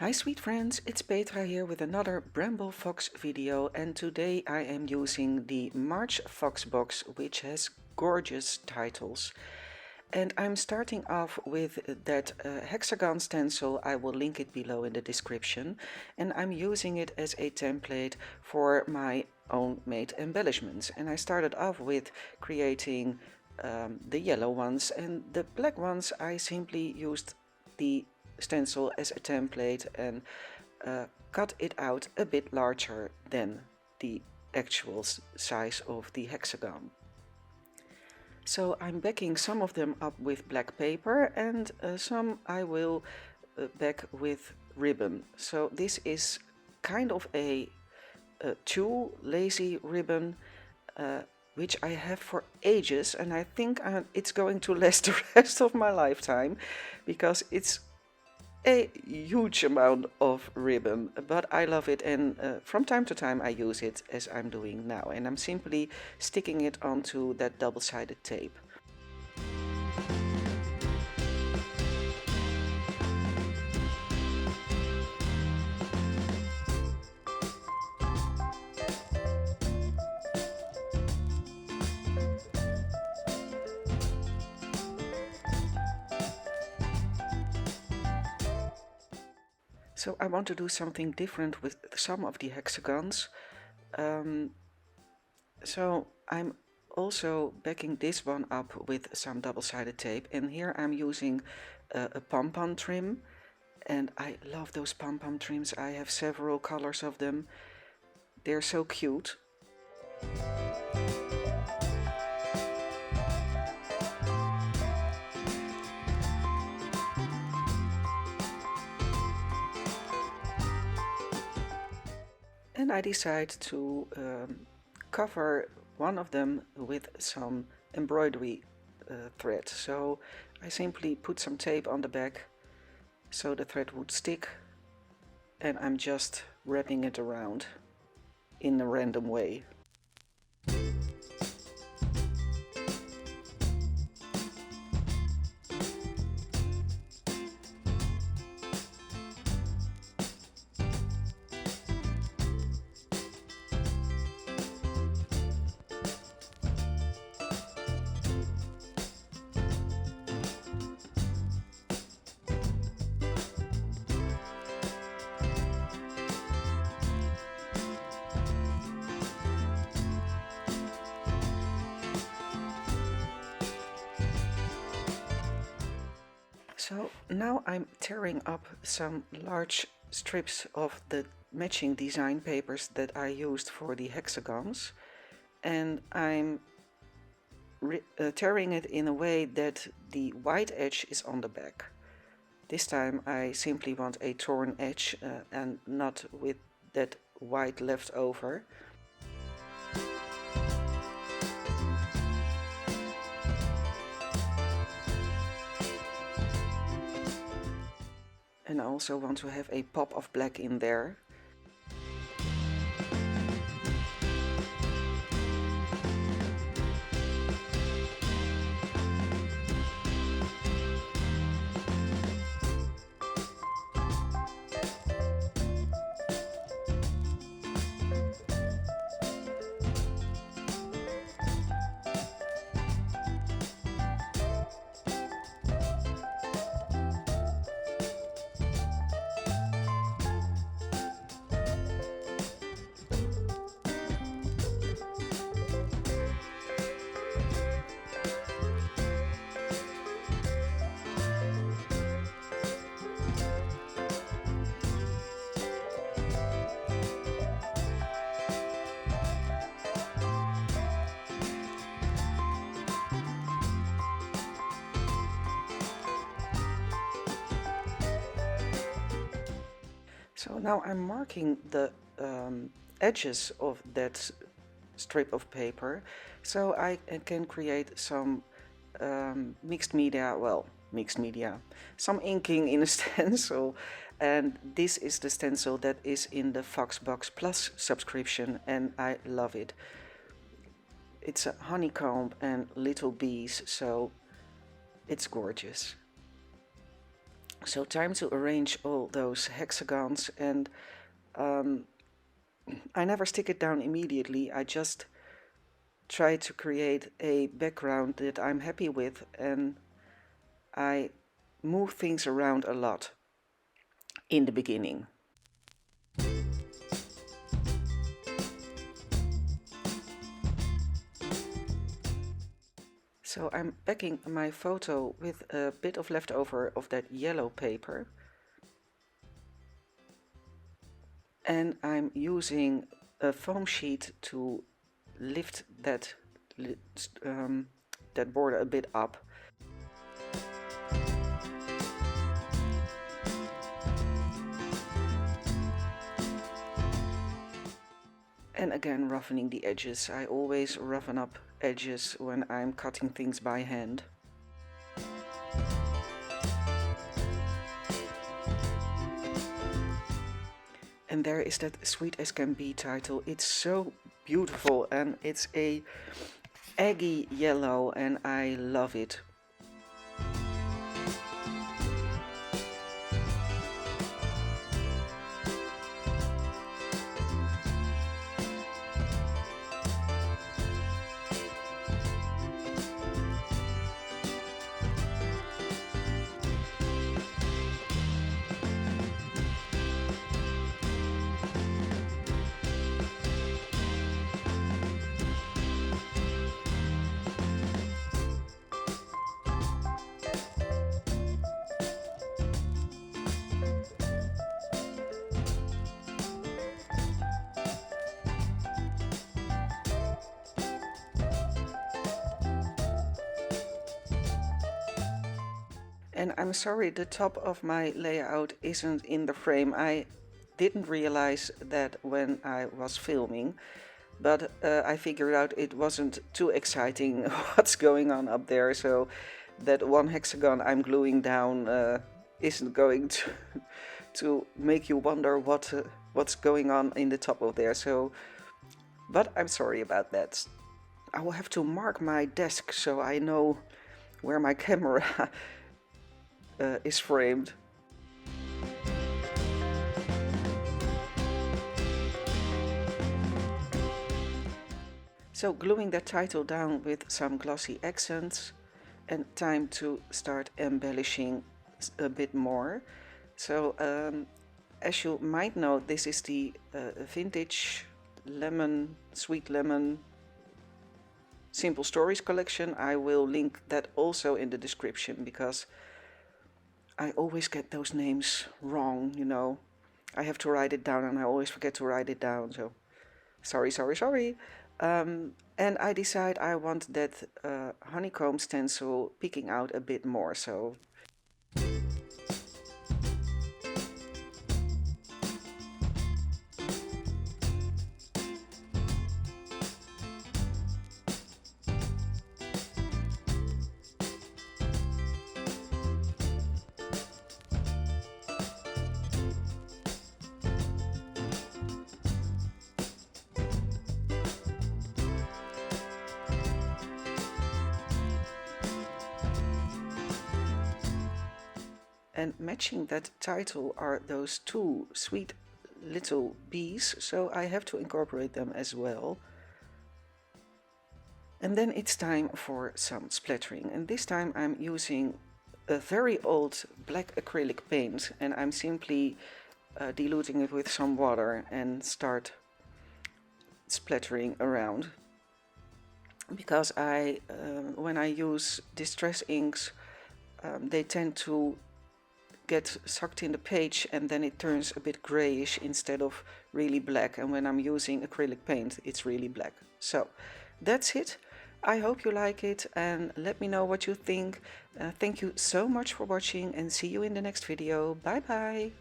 Hi sweet friends, it's Petra here with another Bramble Fox video, and today I am using the March Fox box, which has gorgeous titles. And I'm starting off with that hexagon stencil. I will link it below in the description, and I'm using it as a template for my own made embellishments. And I started off with creating the yellow ones, and the black ones I simply used the stencil as a template and cut it out a bit larger than the actual size of the hexagon. So I'm backing some of them up with black paper and some I will back with ribbon. So this is kind of a too lazy ribbon which I have for ages, and I think it's going to last the rest of my lifetime because it's a huge amount of ribbon, but I love it, and from time to time I use it as I'm doing now, and I'm simply sticking it onto that double-sided tape. So I want to do something different with some of the hexagons. So I'm also backing this one up with some double-sided tape, and here I'm using a pom-pom trim, and I love those pom-pom trims. I have several colors of them. They're so cute. And I decide to cover one of them with some embroidery thread. So I simply put some tape on the back so the thread would stick, and I'm just wrapping it around in a random way. So now I'm tearing up some large strips of the matching design papers that I used for the hexagons, and I'm tearing it in a way that the white edge is on the back. This time I simply want a torn edge and not with that white left over. And I also want to have a pop of black in there. So now I'm marking the edges of that strip of paper, so I can create some mixed media, some inking in a stencil, and this is the stencil that is in the Foxbox Plus subscription, and I love it. It's a honeycomb and little bees, so it's gorgeous. So time to arrange all those hexagons, and I never stick it down immediately. I just try to create a background that I'm happy with, and I move things around a lot in the beginning. So I'm backing my photo with a bit of leftover of that yellow paper, and I'm using a foam sheet to lift that that border a bit up. And again, roughening the edges. I always roughen up edges when I'm cutting things by hand. And there is that Sweet as Can Be title. It's so beautiful, and it's a eggy yellow, and I love it. And I'm sorry, the top of my layout isn't in the frame. I didn't realize that when I was filming, but I figured out it wasn't too exciting what's going on up there, so that one hexagon I'm gluing down isn't going to make you wonder what's going on in the top of there. So, but I'm sorry about that. I will have to mark my desk so I know where my camera is framed. So gluing that title down with some glossy accents, and time to start embellishing a bit more. So as you might know, this is the vintage lemon, sweet lemon Simple Stories collection. I will link that also in the description, because I always get those names wrong, you know. I have to write it down and I always forget to write it down, so sorry. And I decide I want that honeycomb stencil peeking out a bit more, so and matching that title are those two sweet little bees, so I have to incorporate them as well. And then it's time for some splattering, and this time I'm using a very old black acrylic paint, and I'm simply diluting it with some water and start splattering around. Because when I use distress inks, they tend to get sucked in the page and then it turns a bit grayish instead of really black, and when I'm using acrylic paint it's really black. So that's it. I hope you like it and let me know what you think. Thank you so much for watching, and see you in the next video. Bye bye.